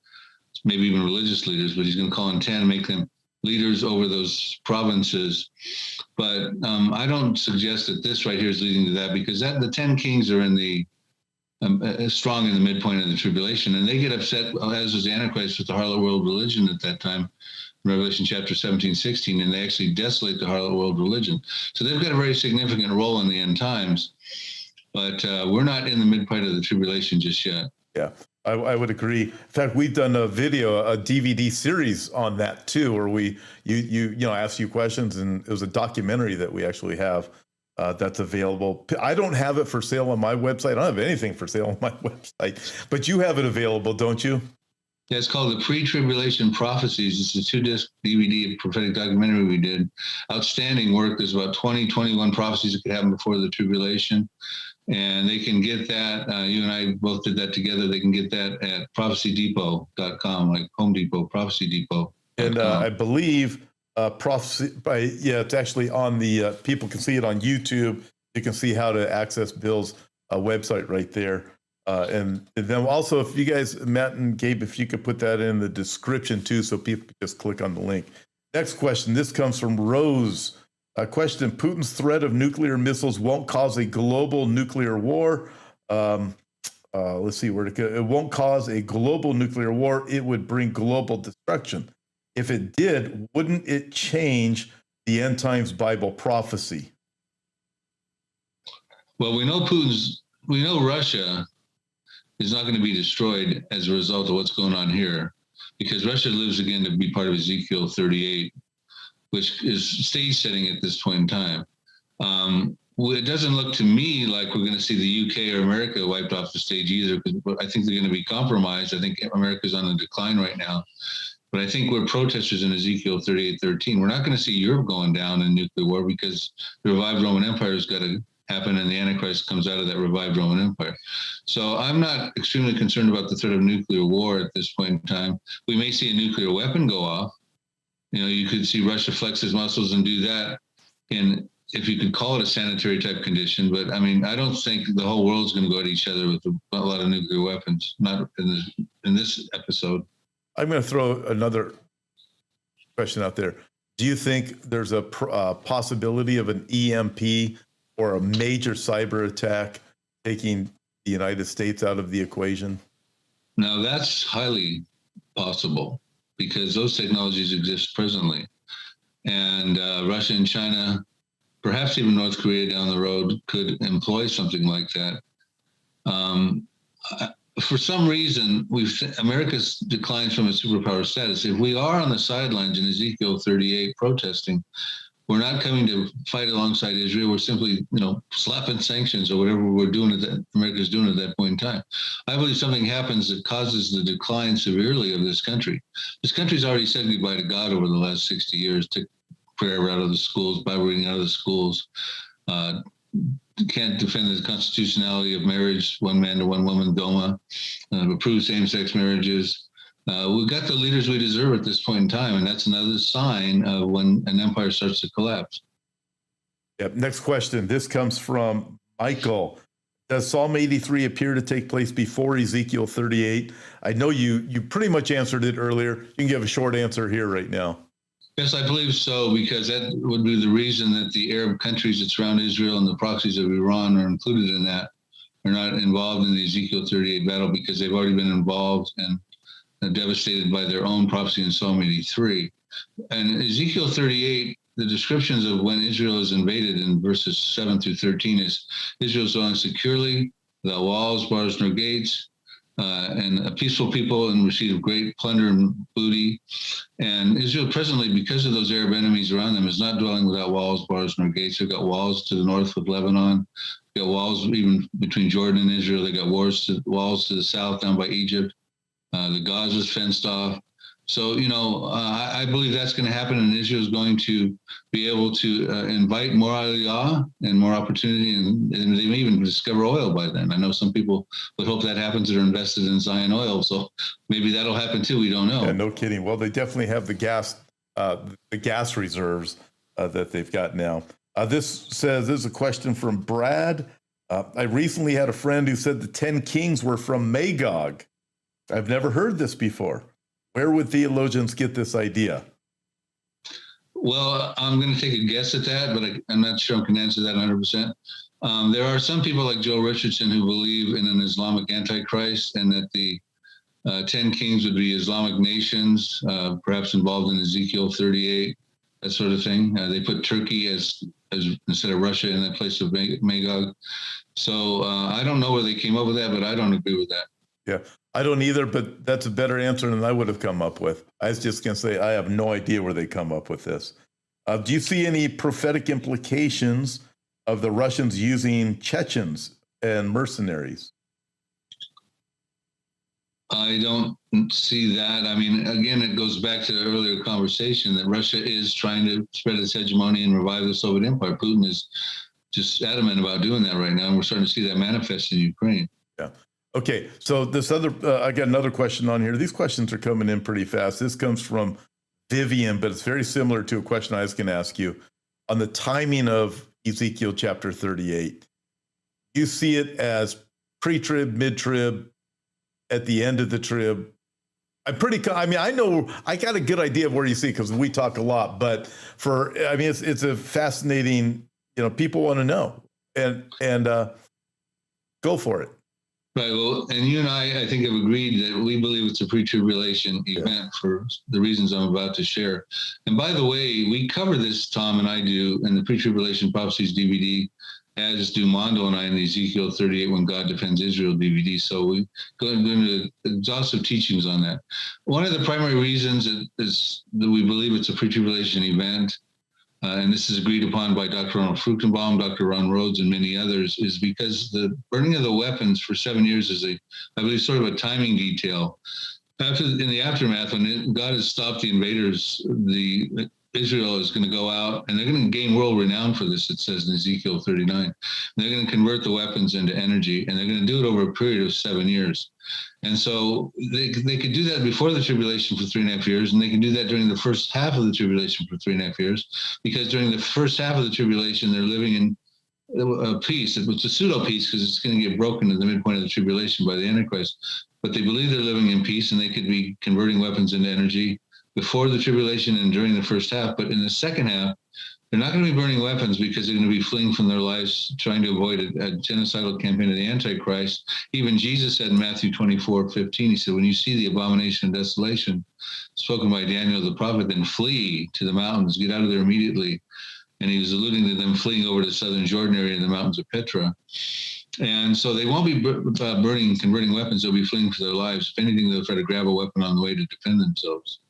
maybe even religious leaders, but he's going to call on 10 and make them leaders over those provinces. But I don't suggest that this right here is leading to that, because the 10 kings are in the strong in the midpoint of the tribulation, and they get upset, as was the Antichrist, with the harlot world religion at that time, Revelation chapter 17, 16, and they actually desolate the harlot world religion. So they've got a very significant role in the end times, but we're not in the midpoint of the tribulation just yet. Yeah, I would agree. In fact, we've done a DVD series on that too, where you ask you questions, and it was a documentary that we actually have that's available. I don't have it for sale on my website. I don't have anything for sale on my website, but you have it available, don't you? Yeah, it's called the Pre-Tribulation Prophecies. It's a 2-disc DVD prophetic documentary we did. Outstanding work. There's about 21 prophecies that could happen before the tribulation. And they can get that. You and I both did that together. They can get that at prophecydepot.com, like Home Depot, Prophecy Depot. And I believe it's actually on the, people can see it on YouTube. You can see how to access Bill's website right there. And then also, if you guys, Matt and Gabe, if you could put that in the description too, so people can just click on the link. Next question. This comes from Rose. A question: Putin's threat of nuclear missiles won't cause a global nuclear war. Let's see where to go. It won't cause a global nuclear war. It would bring global destruction. If it did, wouldn't it change the end times Bible prophecy? Well, we know Russia is not going to be destroyed as a result of what's going on here, because Russia lives again to be part of Ezekiel 38, which is stage setting at this point in time. Well, it doesn't look to me like we're going to see the UK or America wiped off the stage either, because I think they're going to be compromised. I think America's on the decline right now. But I think we're protesters in Ezekiel 38:13. We're not going to see Europe going down in nuclear war, because the revived Roman Empire has got to happen, and the Antichrist comes out of that revived Roman Empire. So I'm not extremely concerned about the threat of nuclear war at this point in time. We may see a nuclear weapon go off. You could see Russia flex his muscles and do that, in, if you could call it a sanitary type condition. But I mean, I don't think the whole world's going to go at each other with a lot of nuclear weapons, not in this episode. I'm going to throw another question out there. Do you think there's a possibility of an EMP or a major cyber attack taking the United States out of the equation? Now, that's highly possible, because those technologies exist presently. And Russia and China, perhaps even North Korea down the road, could employ something like that. For some reason, America's declined from its superpower status. If we are on the sidelines in Ezekiel 38 protesting, we're not coming to fight alongside Israel. We're simply, slapping sanctions or whatever America's doing at that point in time. I believe something happens that causes the decline severely of this country. This country's already said goodbye to God over the last 60 years, took prayer out of the schools, Bible reading out of the schools, can't defend the constitutionality of marriage, one man to one woman, DOMA, approve same-sex marriages. We've got the leaders we deserve at this point in time, and that's another sign of when an empire starts to collapse. Yep. Next question. This comes from Michael. Does Psalm 83 appear to take place before Ezekiel 38? I know you pretty much answered it earlier. You can give a short answer here right now. Yes, I believe so, because that would be the reason that the Arab countries that surround Israel and the proxies of Iran are included in that, are not involved in the Ezekiel 38 battle, because they've already been involved and devastated by their own prophecy in Psalm 83. And Ezekiel 38, the descriptions of when Israel is invaded in verses 7 through 13 is Israel's dwelling securely, without walls, bars, nor gates, and a peaceful people in receipt of great plunder and booty. And Israel presently, because of those Arab enemies around them, is not dwelling without walls, bars, nor gates. They've got walls to the north with Lebanon. They've got walls even between Jordan and Israel. They got walls to the south down by Egypt. The Gaza's fenced off. So, I believe that's going to happen, and Israel is going to be able to invite more aliyah and more opportunity, and they may even discover oil by then. I know some people would hope that happens that are invested in Zion Oil, so maybe that'll happen too. We don't know. Yeah, no kidding. Well, they definitely have the gas reserves that they've got now. This is a question from Brad. I recently had a friend who said the 10 kings were from Magog. I've never heard this before. Where would theologians get this idea? Well, I'm going to take a guess at that, but I'm not sure I can answer that 100%. There are some people like Joe Richardson who believe in an Islamic Antichrist, and that the 10 kings would be Islamic nations, perhaps involved in Ezekiel 38, that sort of thing. They put Turkey as instead of Russia in that place of Magog. So I don't know where they came up with that, but I don't agree with that. Yeah, I don't either, but that's a better answer than I would have come up with. I was just going to say I have no idea where they come up with this. Do you see any prophetic implications of the Russians using Chechens and mercenaries? I don't see that. I mean, again, it goes back to the earlier conversation that Russia is trying to spread its hegemony and revive the Soviet Empire. Putin is just adamant about doing that right now, and we're starting to see that manifest in Ukraine. Yeah. Okay, so I got another question on here. These questions are coming in pretty fast. This comes from Vivian, but it's very similar to a question I was going to ask you on the timing of Ezekiel chapter 38. You see it as pre-trib, mid-trib, at the end of the trib? I know I got a good idea of where you see it because we talk a lot, but it's a fascinating, people want to know, and go for it. Right. Well, and you and I think, have agreed that we believe it's a pre-tribulation event for the reasons I'm about to share. And by the way, we cover this, Tom and I do, in the Pre-Tribulation Prophecies DVD, as do Mondo and I in the Ezekiel 38 When God Defends Israel DVD. So we go into exhaustive teachings on that. One of the primary reasons is that we believe it's a pre-tribulation event, and this is agreed upon by Dr. Ronald Fruchtenbaum, Dr. Ron Rhodes, and many others, is because the burning of the weapons for 7 years is I believe, sort of a timing detail. In the aftermath, when God has stopped the invaders, Israel is going to go out, and they're going to gain world renown for this, it says in Ezekiel 39. And they're going to convert the weapons into energy, and they're going to do it over a period of 7 years. And so they could do that before the tribulation for 3.5 years, and they can do that during the first half of the tribulation for 3.5 years, because during the first half of the tribulation, they're living in peace. It's a pseudo-peace because it's going to get broken at the midpoint of the tribulation by the Antichrist. But they believe they're living in peace, and they could be converting weapons into energy before the tribulation and during the first half. But in the second half, they're not going to be burning weapons because they're going to be fleeing from their lives, trying to avoid a genocidal campaign of the Antichrist. Even Jesus said in Matthew 24:15, he said, when you see the abomination of desolation spoken by Daniel the prophet, then flee to the mountains, get out of there immediately. And he was alluding to them fleeing over to southern Jordan area in the mountains of Petra. And so they won't be converting weapons. They'll be fleeing for their lives. If anything, they'll try to grab a weapon on the way to defend themselves.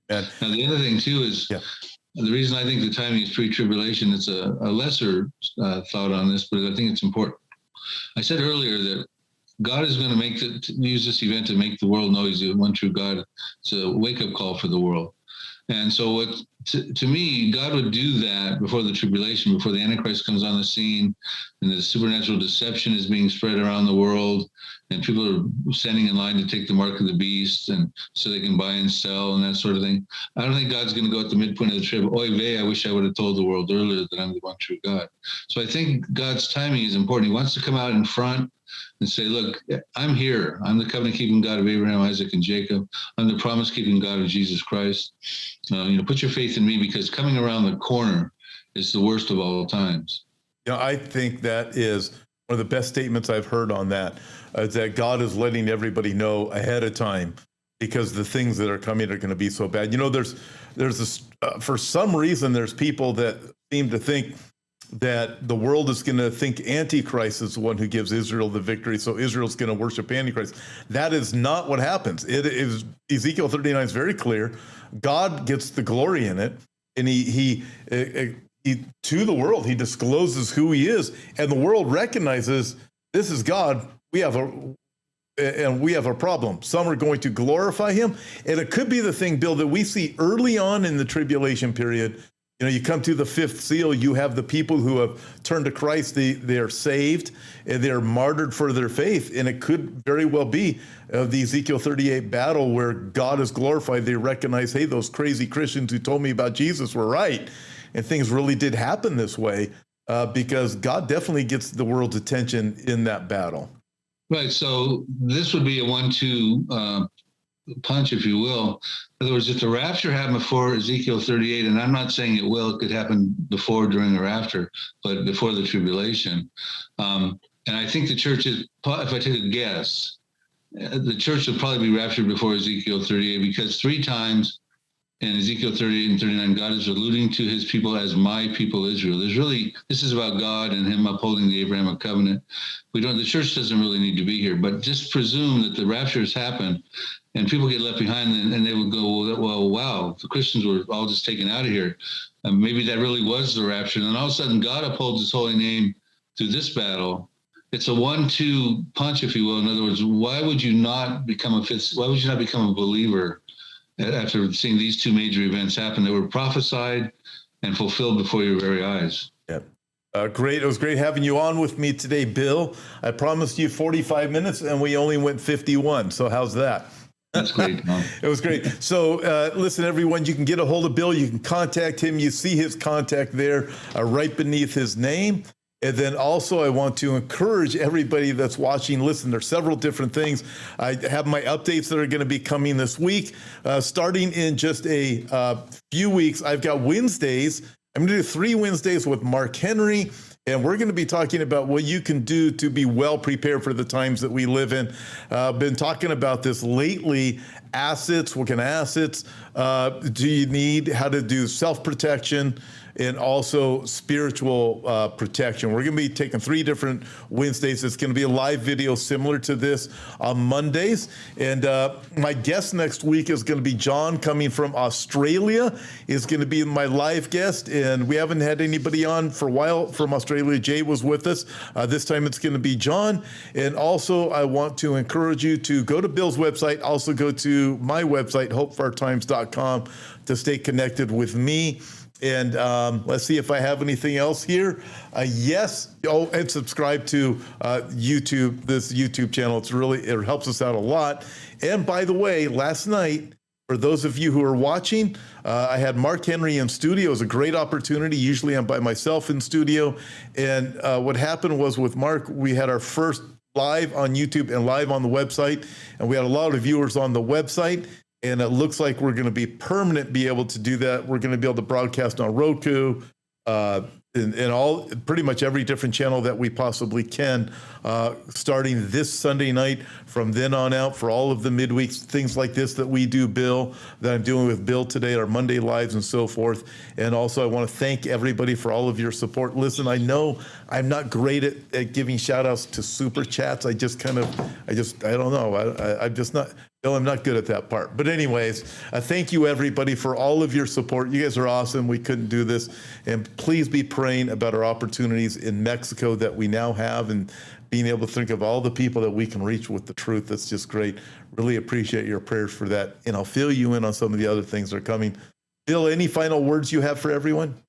Now, the other thing, too, is the reason I think the timing is pre-tribulation, it's a lesser thought on this, but I think it's important. I said earlier that God is going to use this event to make the world know he's the one true God. It's a wake-up call for the world. And so to me, God would do that before the tribulation, before the Antichrist comes on the scene, and the supernatural deception is being spread around the world, and people are standing in line to take the mark of the beast, and so they can buy and sell and that sort of thing. I don't think God's going to go at the midpoint of the trib, oy vey, I wish I would have told the world earlier that I'm the one true God. So I think God's timing is important. He wants to come out in front and say, look, I'm here. I'm the covenant-keeping God of Abraham, Isaac, and Jacob. I'm the promise-keeping God of Jesus Christ. Put your faith in me, because coming around the corner is the worst of all times. I think that is one of the best statements I've heard on that, is that God is letting everybody know ahead of time, because the things that are coming are going to be so bad. There's this, for some reason, there's people that seem to think that the world is going to think Antichrist is the one who gives Israel the victory, so Israel's going to worship Antichrist. That is not what happens. It is, Ezekiel 39 is very clear. God gets the glory in it, and he to the world, he discloses who he is, and the world recognizes this is God. We have a problem. Some are going to glorify him, and it could be the thing, Bill, that we see early on in the tribulation period. You come to the fifth seal, you have the people who have turned to Christ, they are saved, and they're martyred for their faith. And it could very well be the Ezekiel 38 battle where God is glorified. They recognize, hey, those crazy Christians who told me about Jesus were right. And things really did happen this way, because God definitely gets the world's attention in that battle. Right. So this would be a 1-2 punch, if you will. In other words, if the rapture happened before Ezekiel 38, and I'm not saying it will, it could happen before, during, or after, but before the tribulation. And I think the church is, if I take a guess, the church will probably be raptured before Ezekiel 38, because 3 times in Ezekiel 38 and 39, God is alluding to his people as my people Israel. This is about God and him upholding the Abrahamic covenant. The church doesn't really need to be here, but just presume that the rapture has happened and people get left behind, and they would go, well, wow, the Christians were all just taken out of here. Maybe that really was the rapture. And then all of a sudden God upholds his holy name through this battle. It's a 1-2 punch, if you will. In other words, why would you not become a believer after seeing these 2 major events happen that were prophesied and fulfilled before your very eyes? Yep. Great. It was great having you on with me today, Bill. I promised you 45 minutes, and we only went 51. So how's that? That's great. It was great. So listen, everyone, you can get a hold of Bill. You can contact him. You see his contact there right beneath his name. And then also, I want to encourage everybody that's watching, listen, there's several different things. I have my updates that are going to be coming this week. Starting in just a few weeks, I've got Wednesdays. I'm going to do 3 Wednesdays with Mark Henry, and we're going to be talking about what you can do to be well prepared for the times that we live in. I've been talking about this lately. Assets, what kind of assets do you need, how to do self-protection, and also spiritual protection. We're going to be taking 3 different Wednesdays. It's going to be a live video similar to this on Mondays. And my guest next week is going to be John, coming from Australia. He's going to be my live guest. And we haven't had anybody on for a while from Australia. Jay was with us. This time it's going to be John. And also, I want to encourage you to go to Bill's website. Also go to my website, hopeforourtimes.com, to stay connected with me. And let's see if I have anything else here. Yes. Oh, and subscribe to YouTube, this YouTube channel. It helps us out a lot. And by the way, last night, for those of you who are watching, I had Mark Henry in studio. It was a great opportunity. Usually I'm by myself in studio. And what happened was, with Mark, we had our first live on YouTube and live on the website. And we had a lot of viewers on the website. And it looks like we're going to be able to do that. We're going to be able to broadcast on Roku, and all, pretty much every different channel that we possibly can, starting this Sunday night. From then on out, for all of the midweeks, things like this that we do, Bill, that I'm doing with Bill today, our Monday lives and so forth. And also, I want to thank everybody for all of your support. Listen, I know I'm not great at giving shout outs to super chats. I don't know. I'm just not. No, I'm not good at that part. But anyways, thank you, everybody, for all of your support. You guys are awesome. We couldn't do this. And please be praying about our opportunities in Mexico that we now have, and being able to think of all the people that we can reach with the truth. That's just great. Really appreciate your prayers for that. And I'll fill you in on some of the other things that are coming. Bill, any final words you have for everyone?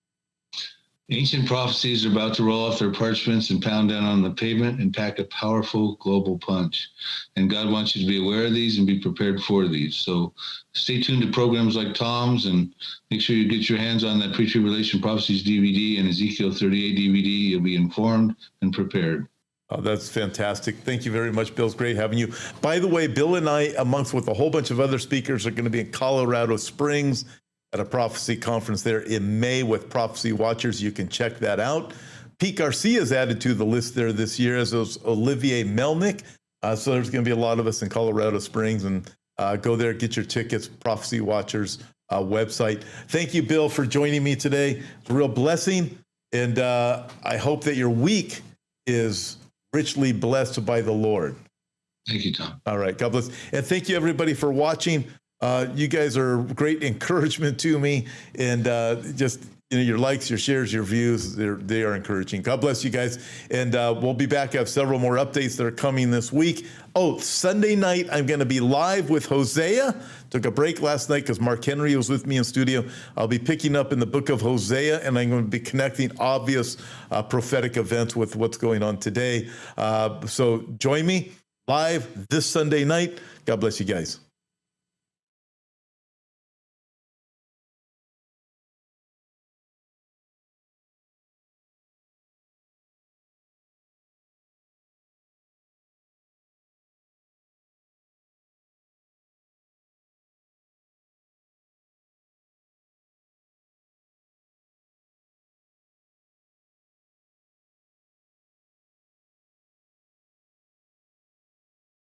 Ancient prophecies are about to roll off their parchments and pound down on the pavement and pack a powerful global punch. And God wants you to be aware of these and be prepared for these. So stay tuned to programs like Tom's, and make sure you get your hands on that Pre-Tribulation Prophecies DVD and Ezekiel 38 DVD. You'll be informed and prepared. Oh, that's fantastic. Thank you very much, Bill. It's great having you. By the way, Bill and I, amongst with a whole bunch of other speakers, are going to be in Colorado Springs at a prophecy conference there in May with Prophecy Watchers. You can check that out. Pete Garcia is added to the list there this year, as is Olivier Melnick. So there's going to be a lot of us in Colorado Springs, and go there, get your tickets, Prophecy Watchers website. Thank you, Bill, for joining me today. It's a real blessing, and I hope that your week is richly blessed by the Lord. Thank you, Tom. All right, God bless. And thank you, everybody, for watching. You guys are great encouragement to me, and just your likes, your shares, your views, they are encouraging. God bless you guys, and we'll be back. I have several more updates that are coming this week. Oh, Sunday night, I'm going to be live with Hosea. Took a break last night because Mark Henry was with me in studio. I'll be picking up in the book of Hosea, and I'm going to be connecting obvious prophetic events with what's going on today. So join me live this Sunday night. God bless you guys.